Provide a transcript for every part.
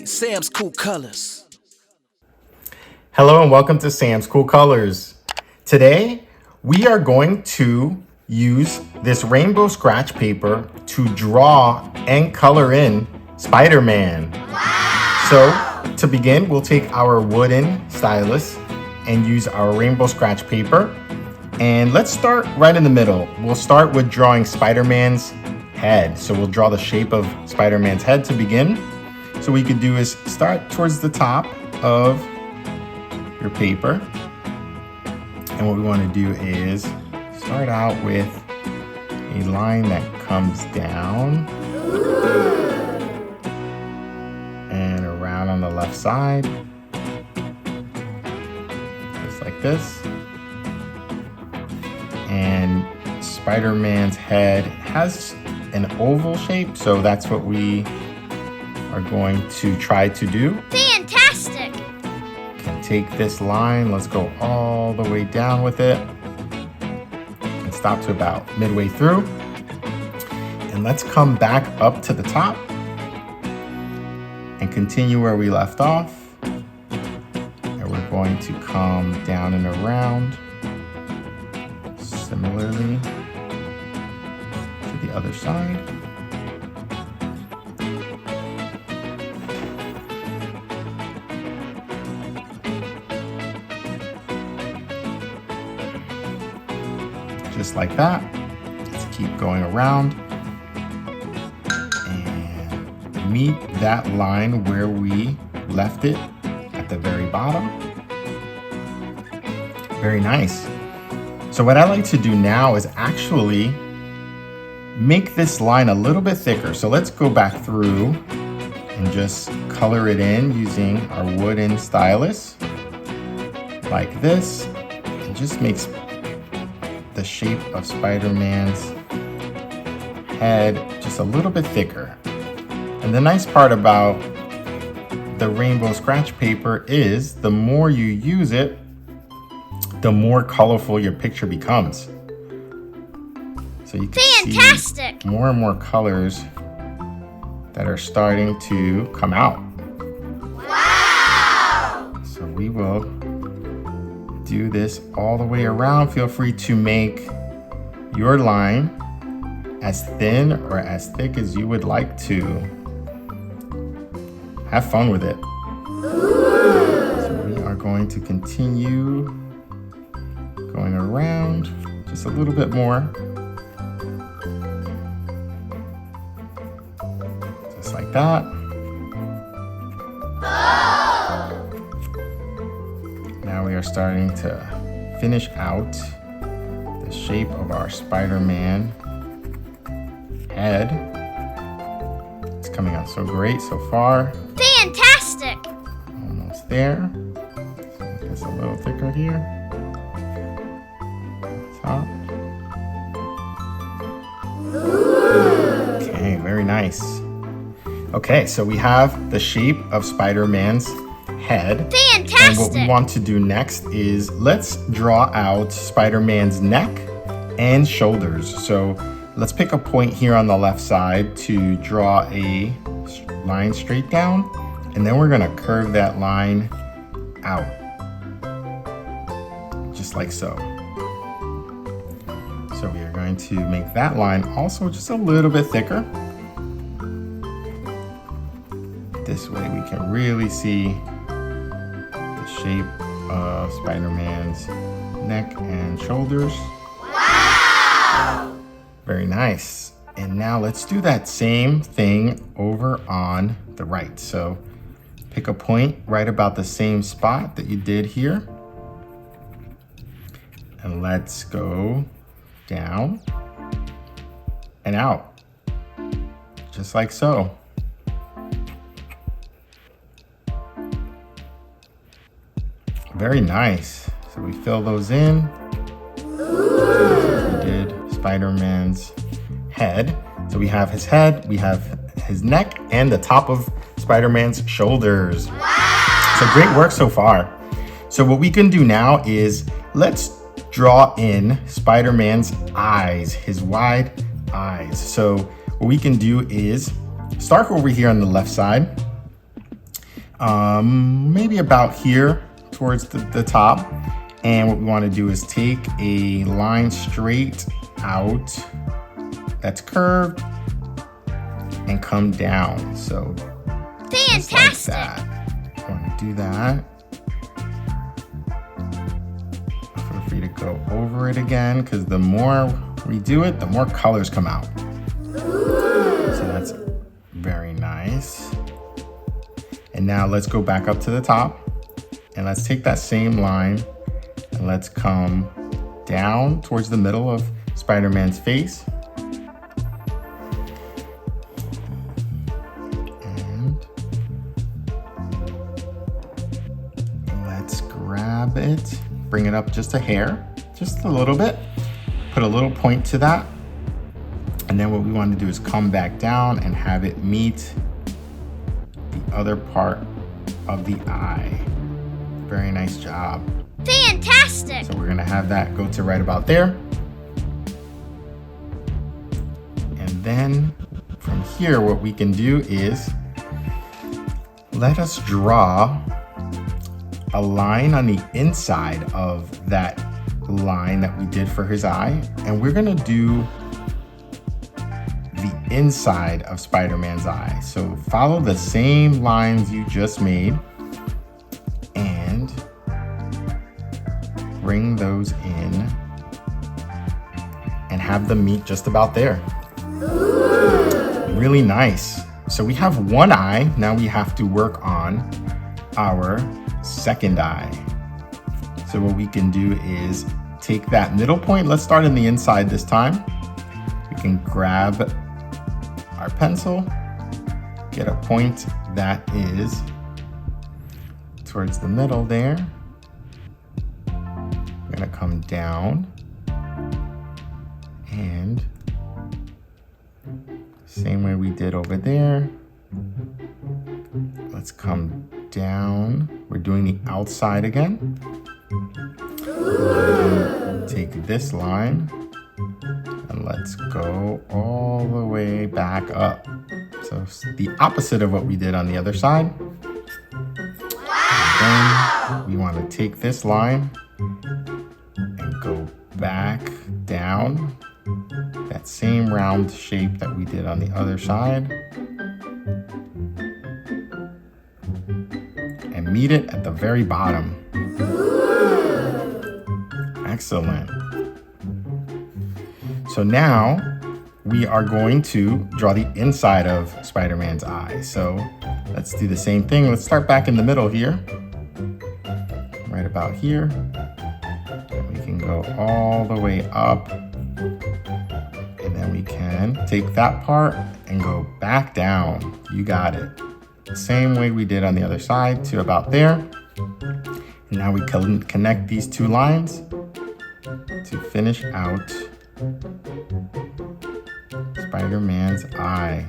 Sam's Cool Colors. Hello and welcome to Sam's Cool Colors. Today, we are going to use this rainbow scratch paper to draw and color in Spider-Man. Wow! So, to begin, we'll take our wooden stylus and use our rainbow scratch paper. And let's start right in the middle. We'll start with drawing Spider-Man's head. So we'll draw the shape of Spider-Man's head to begin. So what you could do is start towards the top of your paper. And what we want to do is start out with a line that comes down and around on the left side, just like this. And Spider-Man's head has an oval shape, so that's what we are going to try to do. Fantastic! Can take this line, let's go all the way down with it and stop to about midway through. And let's come back up to the top and continue where we left off. And we're going to come down and around similarly to the other side. Just like that. Let's keep going around and meet that line where we left it at the very bottom. Very nice. So what I like to do now is actually make this line a little bit thicker. So let's go back through and just color it in using our wooden stylus like this. It just makes the shape of Spider-Man's head just a little bit thicker. And the nice part about the rainbow scratch paper is the more you use it, the more colorful your picture becomes. So you can Fantastic! see more and more colors that are starting to come out. Wow! So we will do this all the way around. Feel free to make your line as thin or as thick as you would like to. Have fun with it. So we are going to continue going around just a little bit more. Just like that. Now we are starting to finish out the shape of our Spider-Man head. It's coming out so great so far. Fantastic! Almost there. So make this a little thicker here. Top. Okay, very nice. Okay, so we have the shape of Spider-Man's head. Fantastic! And what we want to do next is let's draw out Spider-Man's neck and shoulders. So let's pick a point here on the left side to draw a line straight down. And then we're gonna curve that line out. Just like so. So we are going to make that line also just a little bit thicker. This way we can really see the shape of Spider-Man's neck and shoulders. Wow! Very nice. And now let's do that same thing over on the right. So pick a point right about the same spot that you did here. And let's go down and out, just like so. Very nice. So we fill those in. We did Spider-Man's head. So we have his head, we have his neck, and the top of Spider-Man's shoulders. Wow! So great work so far. So what we can do now is let's draw in Spider-Man's eyes, his wide eyes. So what we can do is start over here on the left side maybe about here towards the top. And what we want to do is take a line straight out that's curved and come down. So just like Fantastic. that. I want to do that. Feel free to go over it again, because the more we do it, the more colors come out. So that's very nice. And now let's go back up to the top, and let's take that same line and let's come down towards the middle of Spider-Man's face. And let's grab it, bring it up just a hair, just a little bit, put a little point to that. And then what we want to do is come back down and have it meet the other part of the eye. Very nice job. Fantastic. So we're gonna have that go to right about there. And then from here, what we can do is let us draw a line on the inside of that line that we did for his eye. And we're gonna do the inside of Spider-Man's eye. So follow the same lines you just made and bring those in and have them meet just about there. Really nice. So we have one eye. Now we have to work on our second eye. So what we can do is take that middle point. Let's start in the inside this time. We can grab our pencil, get a point that is towards the middle there. We're gonna come down and same way we did over there. Let's come down. We're doing the outside again. Take this line and let's go all the way back up. So the opposite of what we did on the other side. Then we want to take this line and go back down. That same round shape that we did on the other side. And meet it at the very bottom. Excellent. So now we are going to draw the inside of Spider-Man's eye. So let's do the same thing. Let's start back in the middle here. Right about here. And we can go all the way up. And then we can take that part and go back down. You got it. Same way we did on the other side to about there. And now we can connect these two lines to finish out Spider-Man's eye.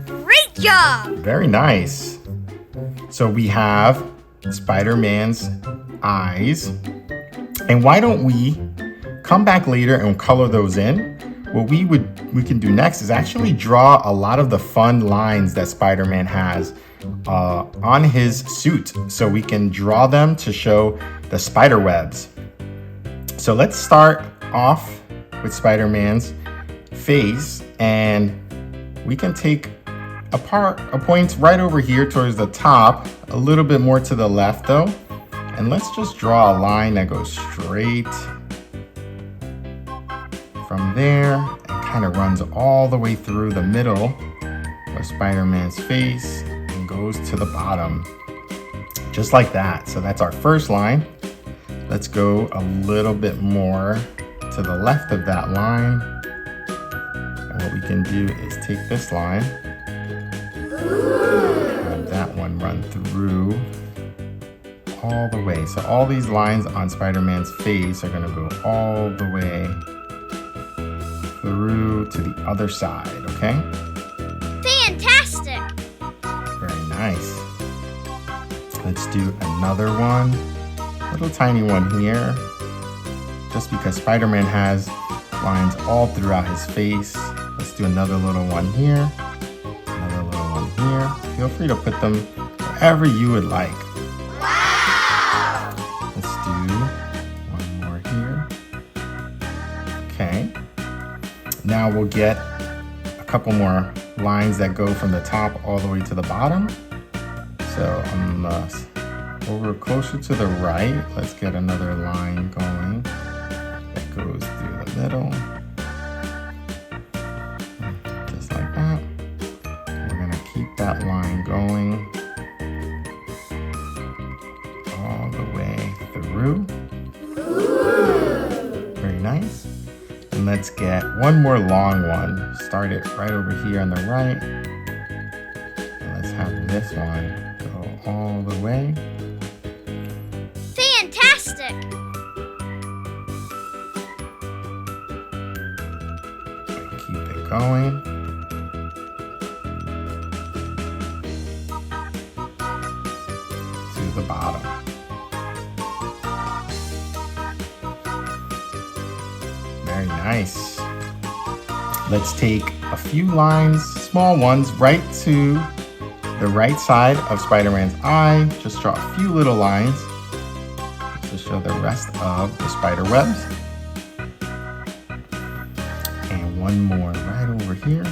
Great job. Very nice. So we have Spider-Man's eyes. And why don't we come back later and color those in? What we can do next is actually draw a lot of the fun lines that Spider-Man has on his suit. So we can draw them to show the spider webs. So let's start off with Spider-Man's face, and we can take a point right over here towards the top, a little bit more to the left though, and let's just draw a line that goes straight from there and kind of runs all the way through the middle of Spider-Man's face and goes to the bottom, just like that. So that's our first line. Let's go a little bit more to the left of that line. And what we can do is take this line, have that one run through all the way. So all these lines on Spider-Man's face are gonna go all the way through to the other side, okay? Fantastic. Very nice. Let's do another one. Little tiny one here, just because Spider-Man has lines all throughout his face. Let's do another little one here, another little one here. Feel feel free to put them wherever you would like. Wow! Let's do one more here. Okay. Now we'll get a couple more lines that go from the top all the way to the bottom. So on the over closer to the right, let's get another line going that goes through the middle. Just like that. We're gonna keep that line going all the way through. Very nice. And let's get one more long one. Start it right over here on the right. And let's have this one go all the way. Fantastic! Keep it going. To the bottom. Very nice. Let's take a few lines, small ones, right to the right side of Spider-Man's eye. Just draw a few little lines to show the rest of the spider webs. And one more right over here.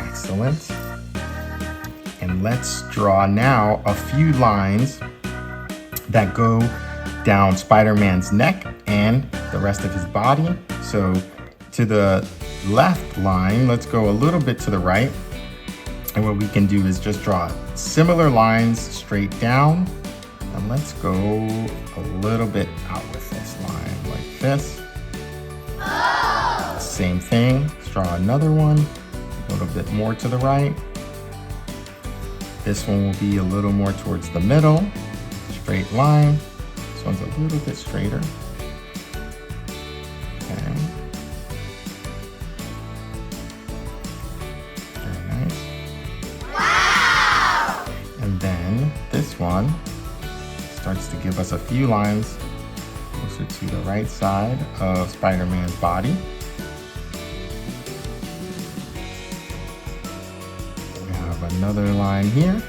Excellent. And let's draw now a few lines that go down Spider-Man's neck and the rest of his body. So to the left line, let's go a little bit to the right. And what we can do is just draw similar lines straight down. And let's go a little bit out with this line like this. Same thing, let's draw another one, a little bit more to the right. This one will be a little more towards the middle, straight line. This one's a little bit straighter. Okay. Very nice. Wow! And then this one starts to give us a few lines closer to the right side of Spider-Man's body. We have another line here.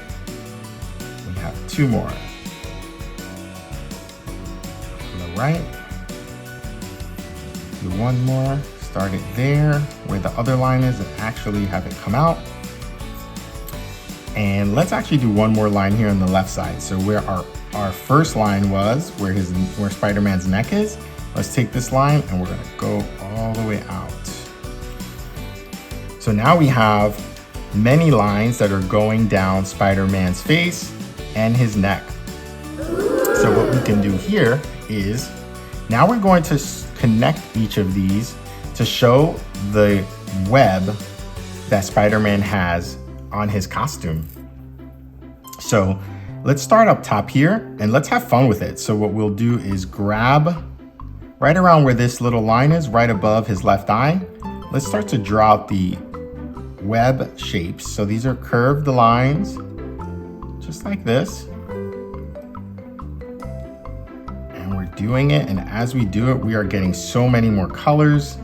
We have two more. Right, do one more, start it there where the other line is and actually have it come out. And let's actually do one more line here on the left side. So where our first line was, where Spider-Man's neck is, let's take this line and we're gonna go all the way out. So now we have many lines that are going down Spider-Man's face and his neck. So what we can do here is now we're going to connect each of these to show the web that Spider-Man has on his costume. So let's start up top here and let's have fun with it. So what we'll do is grab right around where this little line is, right above his left eye. Let's start to draw out the web shapes. So these are curved lines, just like this. We're doing it, and as we do it, we are getting so many more colors.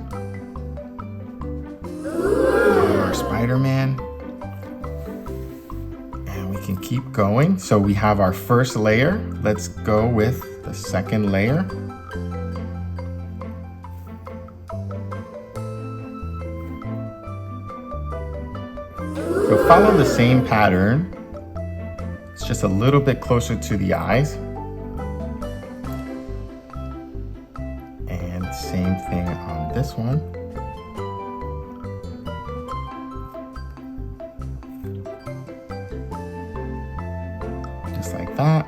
Our Spider-Man. And we can keep going. So we have our first layer. Let's go with the second layer. So follow the same pattern. It's just a little bit closer to the eyes. Same thing on this one. Just like that.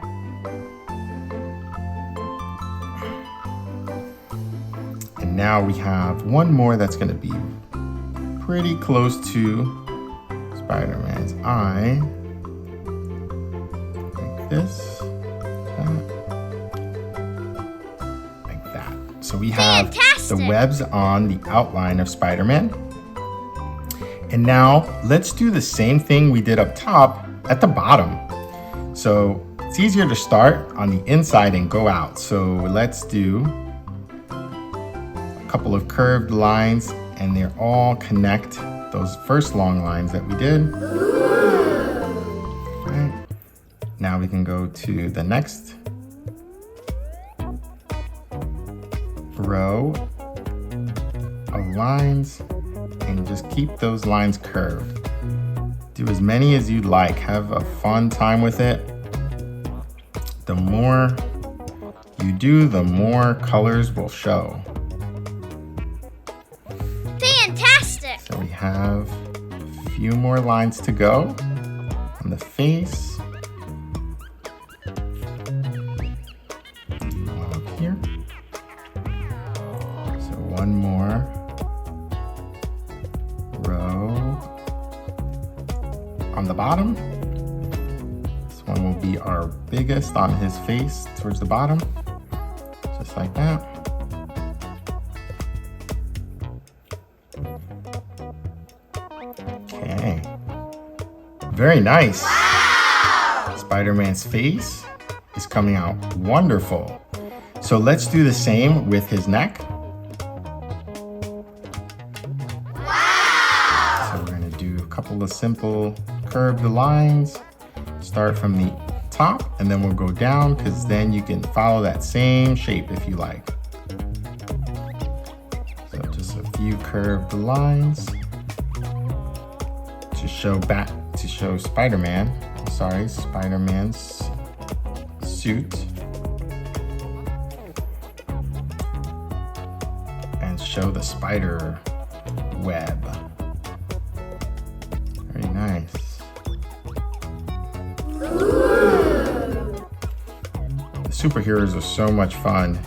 And now we have one more that's going to be pretty close to Spider-Man's eye. Like this. So we have the webs on the outline of Spider-Man. And now let's do the same thing we did up top at the bottom. So it's easier to start on the inside and go out. So let's do a couple of curved lines and they all connect those first long lines that we did. Right. Now we can go to the next row of lines and just keep those lines curved. Do as many as you'd like. Have a fun time with it. The more you do, the more colors will show. Fantastic! So we have a few more lines to go on the face. One up here. So one more row on the bottom. This one will be our biggest on his face towards the bottom, just like that. Okay, very nice. Wow! Spider-Man's face is coming out wonderful. So let's do the same with his neck. Wow! So we're gonna do a couple of simple curved lines. Start from the top and then we'll go down, because then you can follow that same shape if you like. So just a few curved lines to show Spider-Man. Sorry, Spider-Man's suit. And show the spider web. Very nice. The superheroes are so much fun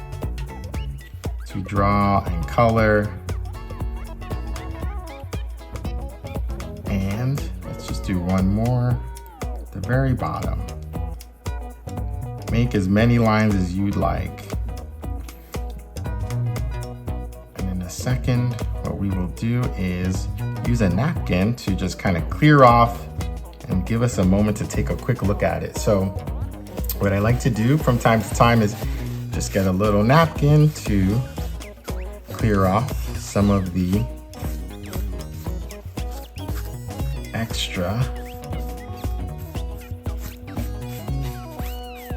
to draw and color. And let's just do one more at the very bottom. Make as many lines as you'd like. And in a second, what we will do is use a napkin to just kind of clear off and give us a moment to take a quick look at it. So what I like to do from time to time is just get a little napkin to clear off some of the extra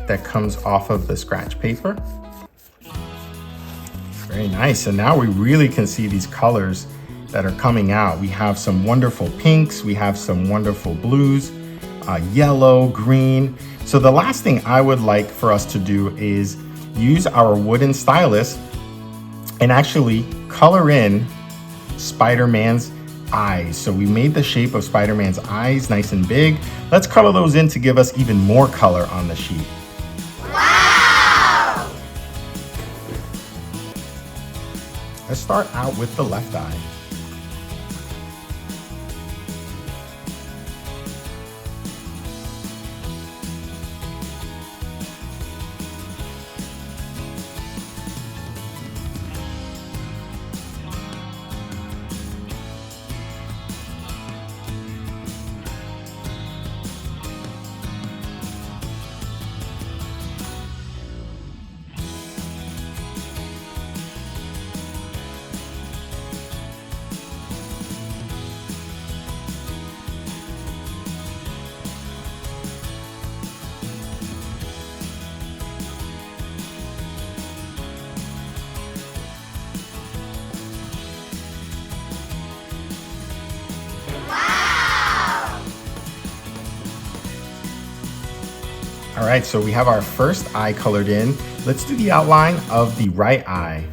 that comes off of the scratch paper. Very nice. So now we really can see these colors that are coming out. We have some wonderful pinks, we have some wonderful blues, yellow, green. So the last thing I would like for us to do is use our wooden stylus and actually color in Spider-Man's eyes. So we made the shape of Spider-Man's eyes nice and big. Let's color those in to give us even more color on the sheet. Wow! Let's start out with the left eye. All right, so we have our first eye colored in. Let's do the outline of the right eye.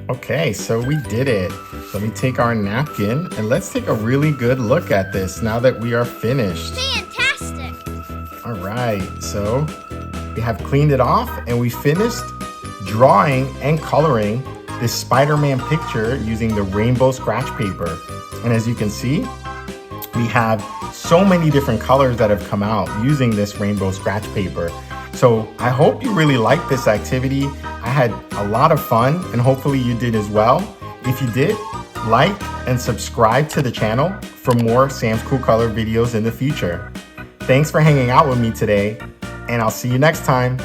Okay, so we did it. Let me take our napkin and let's take a really good look at this now that we are finished. Fantastic. All right, so we have cleaned it off and we finished drawing and coloring this Spider-Man picture using the rainbow scratch paper. And as you can see, we have so many different colors that have come out using this rainbow scratch paper. So I hope you really liked this activity. I had a lot of fun and hopefully you did as well. If you did, like and subscribe to the channel for more Sam's Cool Color videos in the future. Thanks for hanging out with me today, and I'll see you next time.